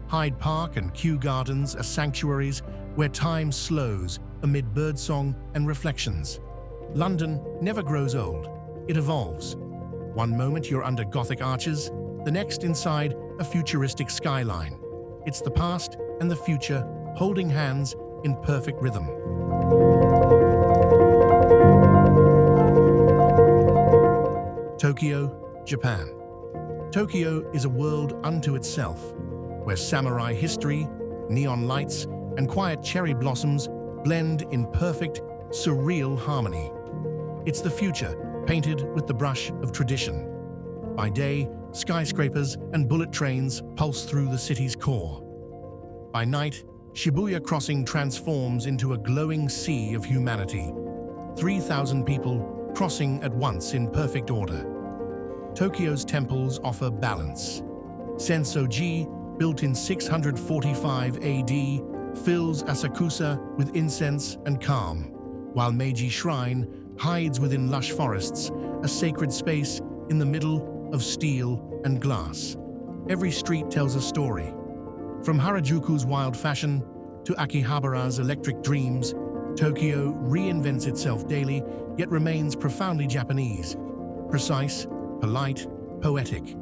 A: Hyde Park and Kew Gardens are sanctuaries where time slows amid birdsong and reflections. London never grows old, it evolves. One moment you're under Gothic arches, the next inside a futuristic skyline. It's the past and the future holding hands in perfect rhythm. Tokyo, Japan. Tokyo is a world unto itself, where samurai history, neon lights, and quiet cherry blossoms blend in perfect, surreal harmony. It's the future, painted with the brush of tradition. By day, skyscrapers and bullet trains pulse through the city's core. By night, Shibuya Crossing transforms into a glowing sea of humanity. 3,000 people crossing at once in perfect order. Tokyo's temples offer balance. Sensoji, built in 645 AD, fills Asakusa with incense and calm, while Meiji Shrine hides within lush forests, a sacred space in the middle of steel and glass. Every street tells a story. From Harajuku's wild fashion to Akihabara's electric dreams, Tokyo reinvents itself daily, yet remains profoundly Japanese. Precise, polite, poetic.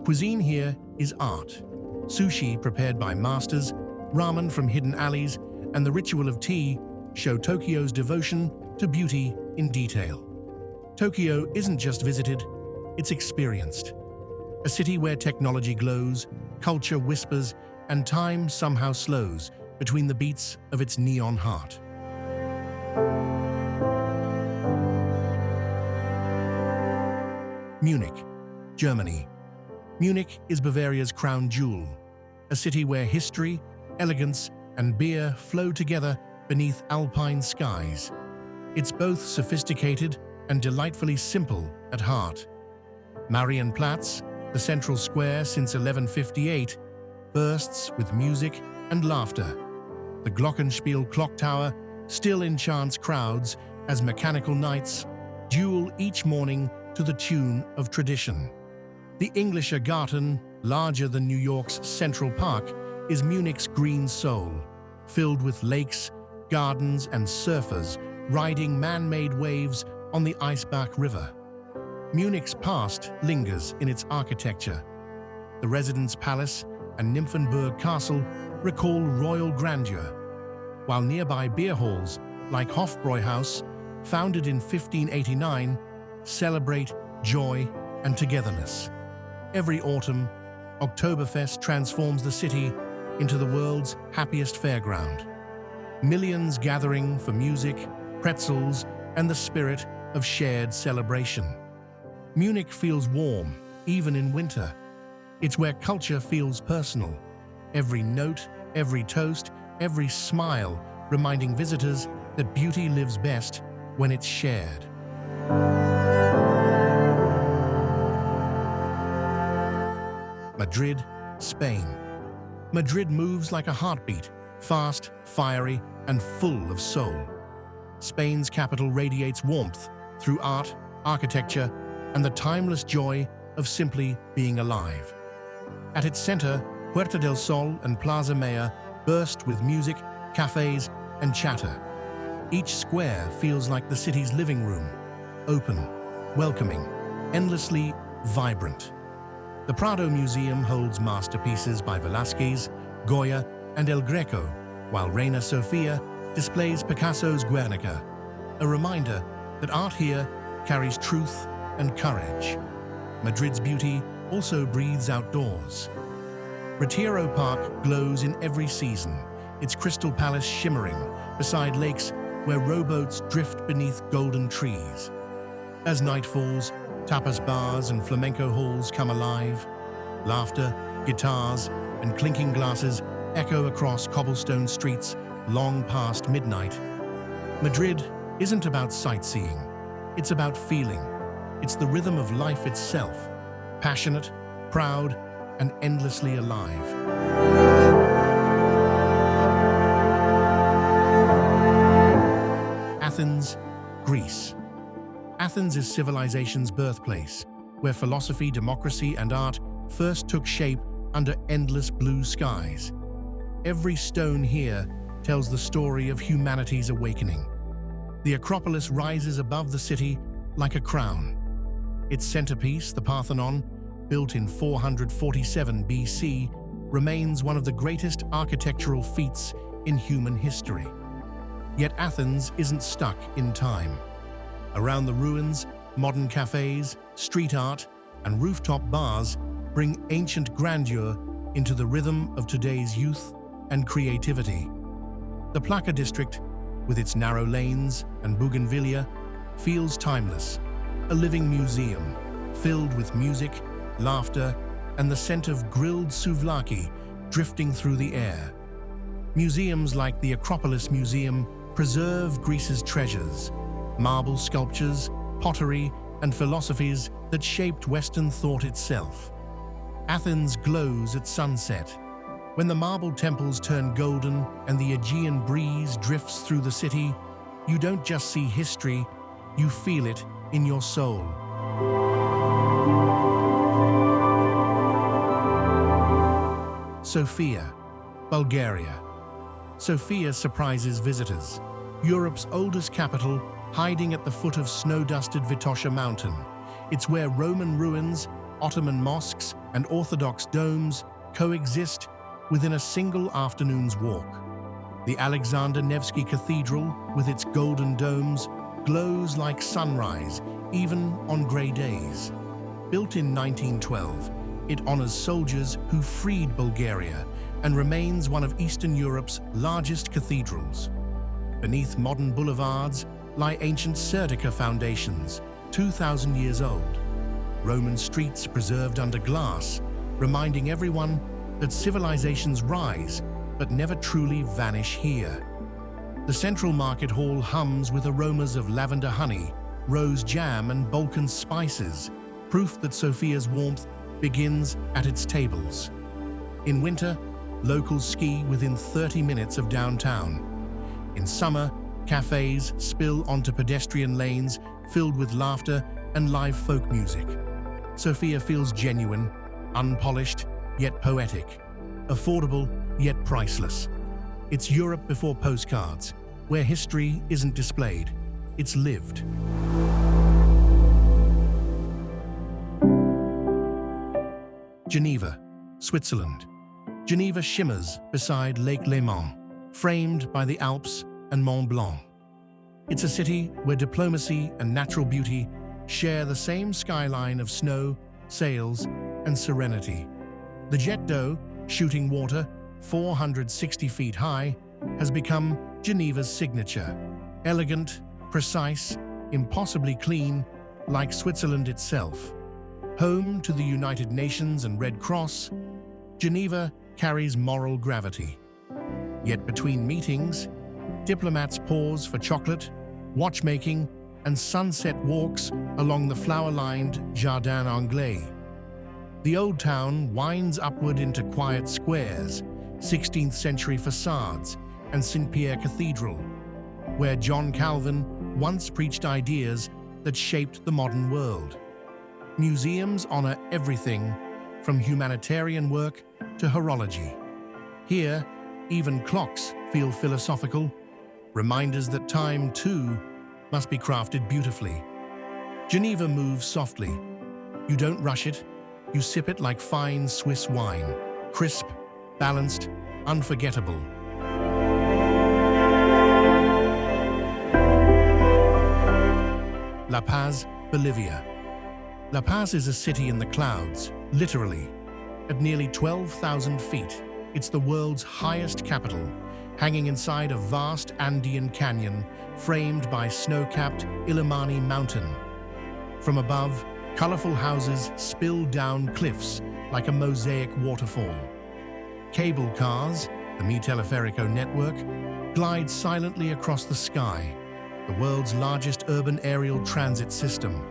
A: Cuisine here is art. Sushi prepared by masters, ramen from hidden alleys, and the ritual of tea show Tokyo's devotion to beauty in detail. Tokyo isn't just visited, it's experienced. A city where technology glows, culture whispers, and time somehow slows between the beats of its neon heart. Munich, Germany. Munich is Bavaria's crown jewel, a city where history, elegance, and beer flow together beneath alpine skies. It's both sophisticated and delightfully simple at heart. Marienplatz, the central square since 1158, bursts with music and laughter. The Glockenspiel clock tower still enchants crowds as mechanical knights duel each morning to the tune of tradition. The Englischer Garten, larger than New York's Central Park, is Munich's green soul, filled with lakes, gardens, and surfers riding man-made waves on the Eisbach River. Munich's past lingers in its architecture. The Residence Palace and Nymphenburg Castle recall royal grandeur, while nearby beer halls like Hofbräuhaus, founded in 1589, celebrate joy and togetherness. Every autumn, Oktoberfest transforms the city into the world's happiest fairground. Millions gathering for music, pretzels, and the spirit of shared celebration. Munich feels warm, even in winter. It's where culture feels personal. Every note, every toast, every smile, reminding visitors that beauty lives best when it's shared. Madrid, Spain. Madrid moves like a heartbeat, fast, fiery, and full of soul. Spain's capital radiates warmth through art, architecture, and the timeless joy of simply being alive. At its center, Puerta del Sol and Plaza Mayor burst with music, cafes, and chatter. Each square feels like the city's living room, open, welcoming, endlessly vibrant. The Prado Museum holds masterpieces by Velázquez, Goya, and El Greco, while Reina Sofia displays Picasso's Guernica, a reminder that art here carries truth and courage. Madrid's beauty also breathes outdoors. Retiro Park glows in every season, its crystal palace shimmering beside lakes where rowboats drift beneath golden trees. As night falls, tapas bars and flamenco halls come alive. Laughter, guitars, and clinking glasses echo across cobblestone streets long past midnight. Madrid isn't about sightseeing, it's about feeling. It's the rhythm of life itself, passionate, proud, and endlessly alive. Athens, Greece. Athens is civilization's birthplace, where philosophy, democracy, and art first took shape under endless blue skies. Every stone here tells the story of humanity's awakening. The Acropolis rises above the city like a crown. Its centerpiece, the Parthenon, built in 447 BC, remains one of the greatest architectural feats in human history. Yet Athens isn't stuck in time. Around the ruins, modern cafes, street art, and rooftop bars bring ancient grandeur into the rhythm of today's youth and creativity. The Plaka district, with its narrow lanes and bougainvillea, feels timeless, a living museum filled with music, laughter, and the scent of grilled souvlaki drifting through the air. Museums like the Acropolis Museum preserve Greece's treasures, marble sculptures, pottery, and philosophies that shaped Western thought itself. Athens glows at sunset. When the marble temples turn golden and the Aegean breeze drifts through the city, you don't just see history, you feel it in your soul. Sofia, Bulgaria. Sofia surprises visitors. Europe's oldest capital, hiding at the foot of snow-dusted Vitosha Mountain. It's where Roman ruins, Ottoman mosques, and Orthodox domes coexist within a single afternoon's walk. The Alexander Nevsky Cathedral, with its golden domes, glows like sunrise, even on grey days. Built in 1912, it honors soldiers who freed Bulgaria and remains one of Eastern Europe's largest cathedrals. Beneath modern boulevards lie ancient Serdica foundations, 2,000 years old. Roman streets preserved under glass, reminding everyone that civilizations rise but never truly vanish here. The central market hall hums with aromas of lavender honey, rose jam, and Balkan spices, proof that Sofia's warmth begins at its tables. In winter, locals ski within 30 minutes of downtown. In summer, cafes spill onto pedestrian lanes filled with laughter and live folk music. Sofia feels genuine, unpolished, yet poetic, affordable, yet priceless. It's Europe before postcards, where history isn't displayed, it's lived. Geneva, Switzerland. Geneva shimmers beside Lake Léman, framed by the Alps and Mont Blanc. It's a city where diplomacy and natural beauty share the same skyline of snow, sails, and serenity. The jet d'eau, shooting water 460 feet high, has become Geneva's signature. Elegant, precise, impossibly clean, like Switzerland itself. Home to the United Nations and Red Cross, Geneva carries moral gravity. Yet between meetings, diplomats pause for chocolate, watchmaking, and sunset walks along the flower-lined Jardin Anglais. The old town winds upward into quiet squares, 16th century facades, and St. Pierre Cathedral, where John Calvin once preached ideas that shaped the modern world. Museums honor everything from humanitarian work to horology. Here, even clocks feel philosophical, reminders that time, too, must be crafted beautifully. Geneva moves softly. You don't rush it, you sip it like fine Swiss wine, crisp, balanced, unforgettable. La Paz, Bolivia. La Paz is a city in the clouds, literally. At nearly 12,000 feet, it's the world's highest capital, hanging inside a vast Andean canyon framed by snow-capped Illimani Mountain. From above, colorful houses spill down cliffs like a mosaic waterfall. Cable cars, the Mi Teleférico network, glide silently across the sky, the world's largest urban aerial transit system.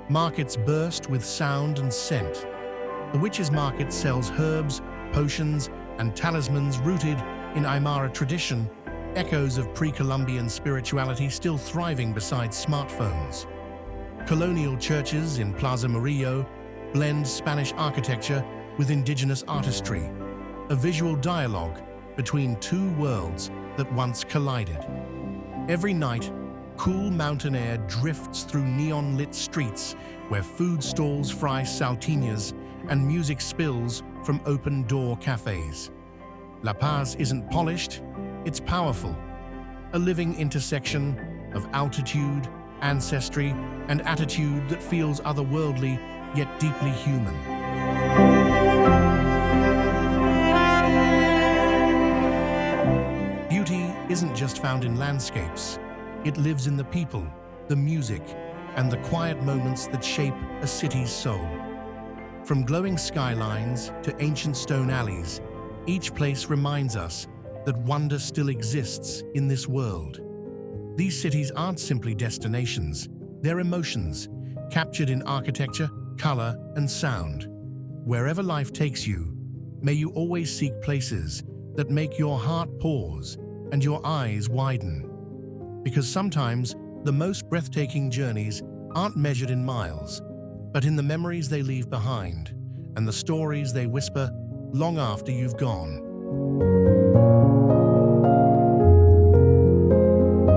A: Markets burst with sound and scent. The Witches' Market sells herbs, potions, and talismans rooted in Aymara tradition, echoes of pre-Columbian spirituality still thriving beside smartphones. Colonial churches in Plaza Murillo blend Spanish architecture with indigenous artistry, a visual dialogue between two worlds that once collided. Every night, cool mountain air drifts through neon-lit streets where food stalls fry saltinas and music spills from open-door cafes. La Paz isn't polished, it's powerful, a living intersection of altitude, ancestry, and attitude that feels otherworldly yet deeply human. Beauty isn't just found in landscapes. It lives in the people, the music, and the quiet moments that shape a city's soul. From glowing skylines to ancient stone alleys, each place reminds us that wonder still exists in this world. These cities aren't simply destinations, they're emotions, captured in architecture, color, and sound. Wherever life takes you, may you always seek places that make your heart pause and your eyes widen. Because sometimes the most breathtaking journeys aren't measured in miles, but in the memories they leave behind and the stories they whisper long after you've gone.